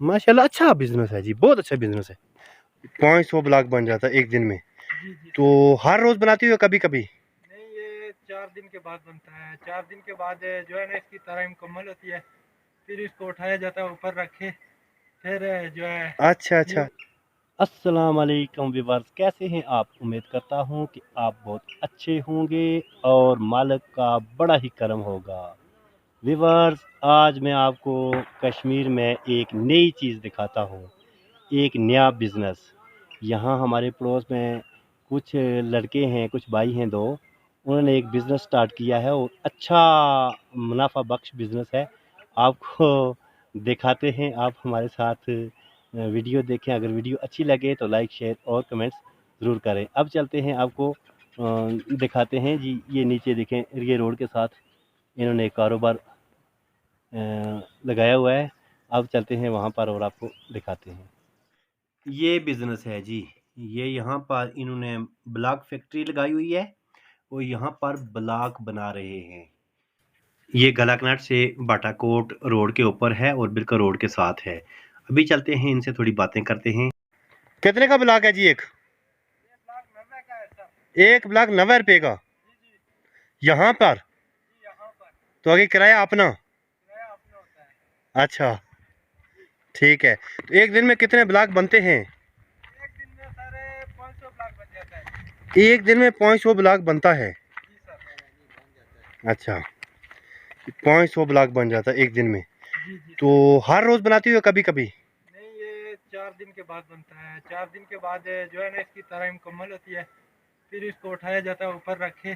माशाल्लाह अच्छा बिजनेस है जी, बहुत अच्छा बिजनेस है। 500 ब्लॉक बन जाता है एक दिन में। जी जी तो हर रोज बनाती हो कभी कभी? नहीं, ये 4 दिन के बाद बनता है। 4 दिन के बाद जो है ना, इसकी तरह मुकम्मल होती है। फिर इसको उठाया जाता है, ऊपर रखे, फिर जो है अच्छा ये। अच्छा। अस्सलाम वालेकुम व्यूअर्स, कैसे हैं आप? उम्मीद करता हूं कि आप बहुत अच्छे होंगे और मालिक का बड़ा ही करम होगा। व्यूअर्स, आज मैं आपको कश्मीर में एक नई चीज़ दिखाता हूं, एक नया बिज़नेस। यहाँ हमारे पड़ोस में कुछ लड़के हैं, कुछ भाई हैं दो, उन्होंने एक बिज़नेस स्टार्ट किया है और अच्छा मुनाफा बख्श बिज़नेस है। आपको दिखाते हैं, आप हमारे साथ वीडियो देखें। अगर वीडियो अच्छी लगे तो लाइक शेयर और कमेंट्स ज़रूर करें। अब चलते हैं, आपको दिखाते हैं जी। ये नीचे देखें, ये रोड के साथ इन्होंने कारोबार लगाया हुआ है। अब चलते हैं वहाँ पर और आपको दिखाते हैं। ये बिजनेस है जी। ये यहाँ पर इन्होंने ब्लॉक फैक्ट्री लगाई हुई है और यहाँ पर ब्लॉक बना रहे हैं। ये गलाकनाट से बाटाकोट रोड के ऊपर है और बिल्कुल रोड के साथ है। अभी चलते हैं, इनसे थोड़ी बातें करते हैं। कितने का ब्लॉक है जी एक? ये ब्लॉक 90 का है सर। एक ब्लॉक 90 रुपए का जी जी यहाँ पर? जी, यहाँ पर तो आगे किराया अपना? किराया अपना होता है। अच्छा, ठीक है। तो एक दिन में कितने ब्लॉक बनते हैं? एक दिन में सारे 500 ब्लॉक बन जाता है। एक दिन में 500 ब्लॉक बनता है? जी सर। अच्छा, 500 ब्लॉक बन जाता है एक दिन में। जी जी तो सर। हर रोज बनाती हो कभी कभी? नहीं, ये 4 दिन के बाद बनता है। 4 दिन के बाद जो है ना, इसकी तरह मुकम्मल होती है। फिर इसको उठाया जाता है, ऊपर रखे,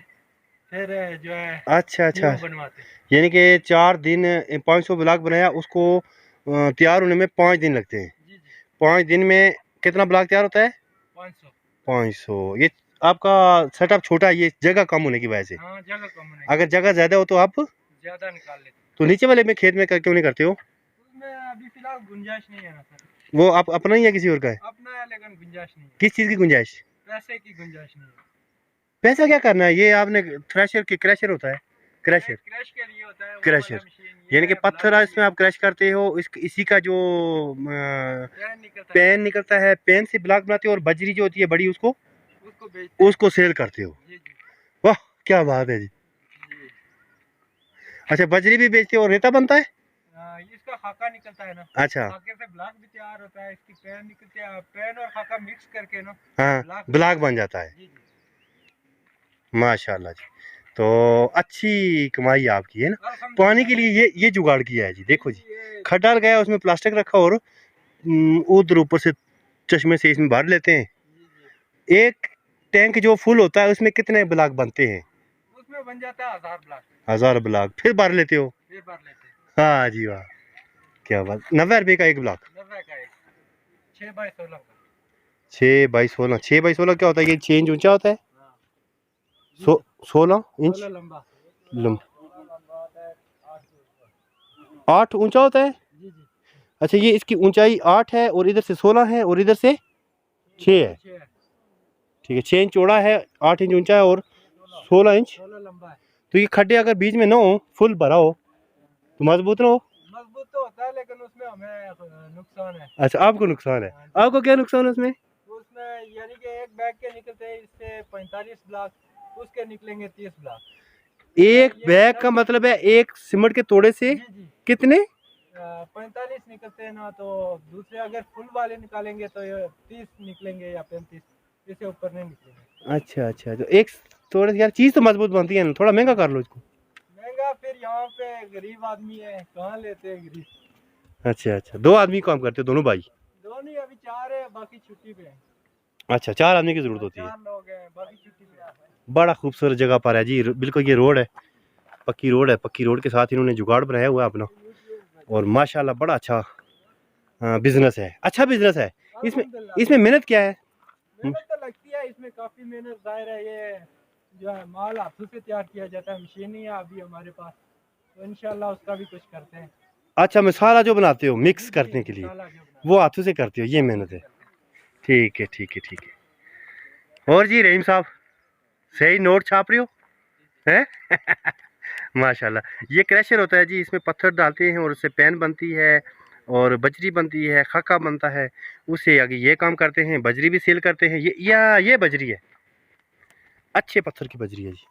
फिर जो है अच्छा अच्छा। न्यू बनवाते हैं। यानी कि 4 दिन 500 ब्लॉक बनाया उसको तैयार होने में 5 दिन लगते हैं। जी जी। 5 दिन में कितना ब्लॉक तैयार होता है? 500। 500। ये आपका सेटअप छोटा है, ये जगह कम होने की वजह से। हाँ, जगह कम होने की अगर वजह जगह ज्यादा हो तो आप से ज़्यादा निकाल लेते हैं। तो नीचे वाले में खेत में क्यों नहीं करते हो? उसमें अभी फिलहाल गुंजाइश नहीं है ना सर। वो आप अपना ही है किसी और का है? अपना है, लेकिन गुंजाइश नहीं है। किस चीज की गुंजाइश? पैसे की गुंजाइश नहीं है। पैसा क्या करना है? ये आपने थ्रेशर की क्रैशर होता है, ये क्रैशर। क्रैश के लिए होता है, वो वाला क्रैशर मशीन। यानी ये कि है पत्थर ब्लॉक के इसमें लिए। आप क्रैश करते हो, इसी का जो पैन निकलता है, पेन निकलता है, पेन से ब्लॉक बनाते हो और बजरी जो होती है बड़ी उसको बेचते हैं। उसको सेल करते हो। जी जी वाह, क्या बात है जी। जी। अच्छा, बजरी भी बेचते हो और रेता बनता है? इसका खाका निकलता है ना। अच्छा। खाके से ब्लॉक भी तैयार होता है। इसकी पैन निकलती है, पैन और खाका मिक्स करके ना हाँ, ब्लॉक ब्लॉक बनता है। बन जाता है। जी जी। माशाल्लाह जी। तो अच्छी कमाई आपकी है ना। पानी के अल्हम्दुलिल्लाह। लिए ये जुगाड़ किया है जी। जी देखो जी, जी, ये खड्डा लगाया, उसमें प्लास्टिक रखा और उधर ऊपर से चश्मे से इसमें भर लेते हैं। जी जी। एक टैंक जो फुल होता है उसमें कितने ब्लॉक बनते हैं? उसमें बन जाता है 1000 ब्लॉक। 1000 ब्लॉक फिर भर लेते हो? फिर भर लेते हैं। हाँ जी वाह, क्या बात। 90 रुपए का एक ब्लॉक? 90 का एक, 6 बाई 16 का। 6 बाई 16? 6 बाई 16 क्या होता है? ये 6 इंच ऊंचा होता है? हाँ जी जी। 16 इंच 16 लंबा। लम 16 लंबा होता है, 8 के ऊपर। 8 ऊंचा होता है? जी जी। अच्छा, ये इसकी ऊंचाई 8 है और इधर से 16 है और इधर से 6 है। 6 है। ठीक है, 6 इंच चौड़ा है, 8 इंच ऊंचा है और 16 16 इंच। 16 लंबा है। तो ये खड्डे अगर बीच में ना हो, फुल भरा हो तो मजबूत ना हो? मजबूत तो होता है, लेकिन उसमें हमें नुकसान है। अच्छा, आपको नुकसान है। जी आपको जी। क्या नुकसान है उसमें? तो उसमें यानी कि एक बैग के निकलते हैं इससे 45 ब्लॉक, उसके निकलेंगे 30 ब्लॉक। उसमें एक ये बैग है ना का कि मतलब है एक सीमेंट के तोड़े से जी जी, कितने? 45 निकलते हैं ना, तो दूसरे अगर फुल वाले निकालेंगे तो ये 30 निकलेंगे या 35। इससे ऊपर नहीं निकलेंगे। अच्छा अच्छा, तो एक तोड़े से यार चीज तो मजबूत बनती है ना, थोड़ा महंगा कर लो इसको। महंगा फिर यहाँ पे गरीब आदमी है, कहाँ लेते हैं गरीब। अच्छा अच्छा, 2 आदमी काम करते हो, दोनों भाई? दोनों ही अभी 4 है, बाकी छुट्टी पे है। अच्छा, 4 आदमी की जरूरत होती है। 4 लोग हैं, बाकी छुट्टी पे है। बड़ा खूबसूरत जगह पर है जी, बिल्कुल ये रोड है, पक्की रोड है। पक्की रोड के साथ इन्होंने जुगाड़ बनाया हुआ है अपना और माशाल्लाह बड़ा अच्छा बिजनेस है, अच्छा बिजनेस है। इसमें अल्हम्दुलिल्लाह। इसमें मेहनत क्या है? मेहनत तो लगती है इसमें, काफ़ी मेहनत ज़ाहिर है। ये जो है माल हाथों से तैयार किया जाता है, मशीन नहीं है अभी हमारे पास, तो इंशाल्लाह उसका भी कुछ करते हैं। अच्छा, मसाला जो बनाते हो जी मिक्स जी, करने के लिए मसाला जो वो बनाते हाथों से करते हो, ये हैं हाथों मेहनत से है। करते हैं। ठीक है ठीक है ठीक है। और जी रहीम साहब, सही नोट छाप रहे हो हैं? माशाल्लाह। ये क्रशर होता है जी, इसमें पत्थर डालते हैं और उससे पेन बनती है। और बजरी बनती है, खाका बनता है, उससे आगे ये काम करते हैं, बजरी भी सेल करते हैं। ये बजरी है, अच्छे पत्थर की बजरी है जी।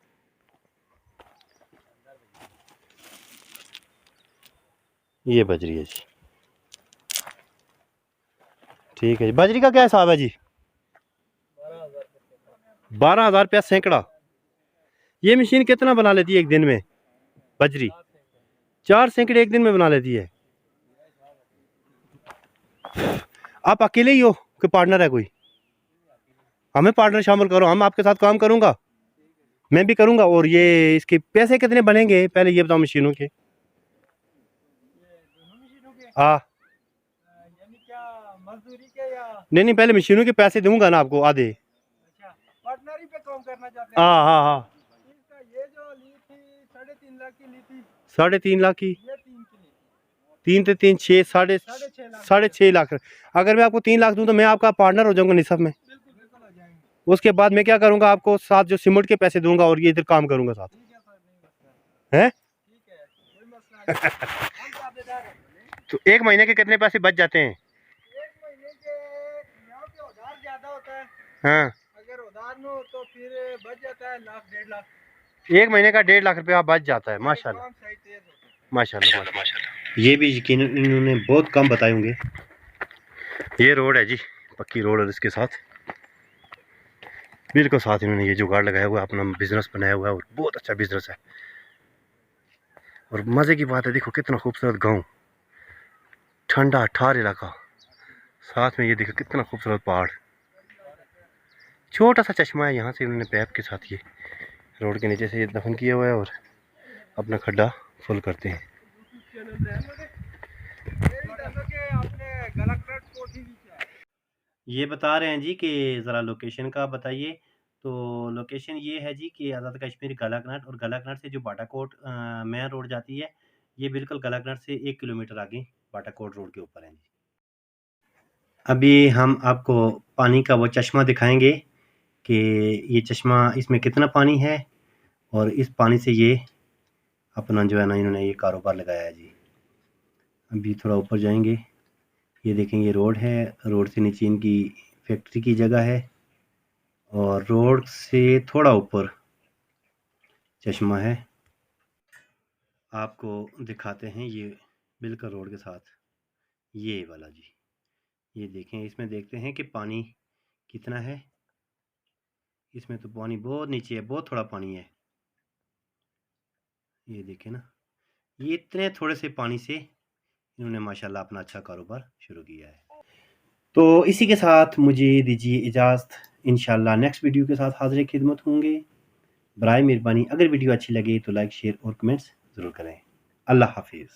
ये बजरी है जी, ठीक है जी। बजरी का क्या हिसाब है जी? 12,000 रुपया सैकड़ा। ये मशीन कितना बना लेती है एक दिन में बजरी? 4 सैकड़े एक दिन में बना लेती है। आप अकेले ही हो कि पार्टनर है कोई? हमें पार्टनर शामिल करो, हम आपके साथ काम करूंगा, मैं भी करूंगा। और ये इसके पैसे कितने बनेंगे पहले ये बताओ मशीनों के? हाँ, यानी क्या, मजदूरी के या? नहीं पहले मशीनों के पैसे दूंगा ना आपको आधे। अच्छा, पार्टनरी पे काम करना चाहते हैं? हाँ हाँ हाँ, इसका ये जो ली थी 3.5 लाख की ली थी, 3.5 लाख की। ये 3 की ली थी, 3 से 3 6 साढ़े 6.5 लाख। 6.5 लाख। अगर मैं आपको 3 लाख दूं तो मैं आपका पार्टनर हो जाऊंगा निसफ में। बिल्कुल बिल्कुल हो जाएंगे। उसके बाद मैं क्या करूंगा, आपको साथ जो सीमेंट के पैसे दूंगा और ये इधर काम करूंगा साथ। ठीक है सर, नहीं मसला है ठीक है, कोई मसला नहीं। हम ताबेदार हैं। तो एक महीने के कितने पैसे बच जाते हैं? एक महीने के यहाँ पे उधार ज्यादा होता है, हाँ, अगर उधार न हो तो फिर बच जाता है 1 लाख 1.5 लाख। एक महीने का 1.5 लाख रुपया बच जाता है। माशाल्लाह काम सही तेज होता है। माशाल्लाह माशाल्लाह। ये भी यकीन इन्होंने बहुत कम बताए होंगे। ये रोड है जी, पक्की रोड, और इसके साथ बिल्कुल साथ इन्होंने ये जुगाड़ लगाया हुआ है, अपना बिजनेस बनाया हुआ है, और बहुत अच्छा बिजनेस है। और मज़े की बात है, देखो कितना खूबसूरत गांव, ठंडा ठार इलाका, साथ में ये देखो कितना खूबसूरत पहाड़, छोटा सा चश्मा है। यहाँ से इन्होंने पैप के साथ ये रोड के नीचे से ये दफन किया हुआ है और अपना खड्डा फुल करते हैं। ये बता रहे हैं जी कि ज़रा लोकेशन का बताइए। तो लोकेशन ये है जी कि आज़ाद कश्मीर गलाकनाट, और गलाकनाट से जो बाटाकोट मेन रोड जाती है, ये बिल्कुल गलाकनाट से 1 किलोमीटर आगे बाटाकोट रोड के ऊपर है जी। अभी हम आपको पानी का वो चश्मा दिखाएंगे कि ये चश्मा, इसमें कितना पानी है, और इस पानी से ये अपना जो है ना इन्होंने ये कारोबार लगाया है जी। अभी थोड़ा ऊपर जाएंगे, ये देखेंगे रोड है, रोड से नीचे इनकी फैक्ट्री की जगह है, और रोड से थोड़ा ऊपर चश्मा है। आपको दिखाते हैं ये बिल्कुल रोड के साथ, ये वाला जी। ये देखें, इसमें देखते हैं कि पानी कितना है। इसमें तो पानी बहुत नीचे है, बहुत थोड़ा पानी है। ये देखें ना, ये इतने थोड़े से पानी से इन्होंने माशाल्लाह अपना अच्छा कारोबार शुरू किया है। तो इसी के साथ मुझे दीजिए इजाज़त। इंशाल्लाह नेक्स्ट वीडियो के साथ हाज़िर खिदमत होंगे। बराए मेहरबानी अगर वीडियो अच्छी लगे तो लाइक शेयर और कमेंट्स ज़रूर करें। अल्लाह हाफिज़।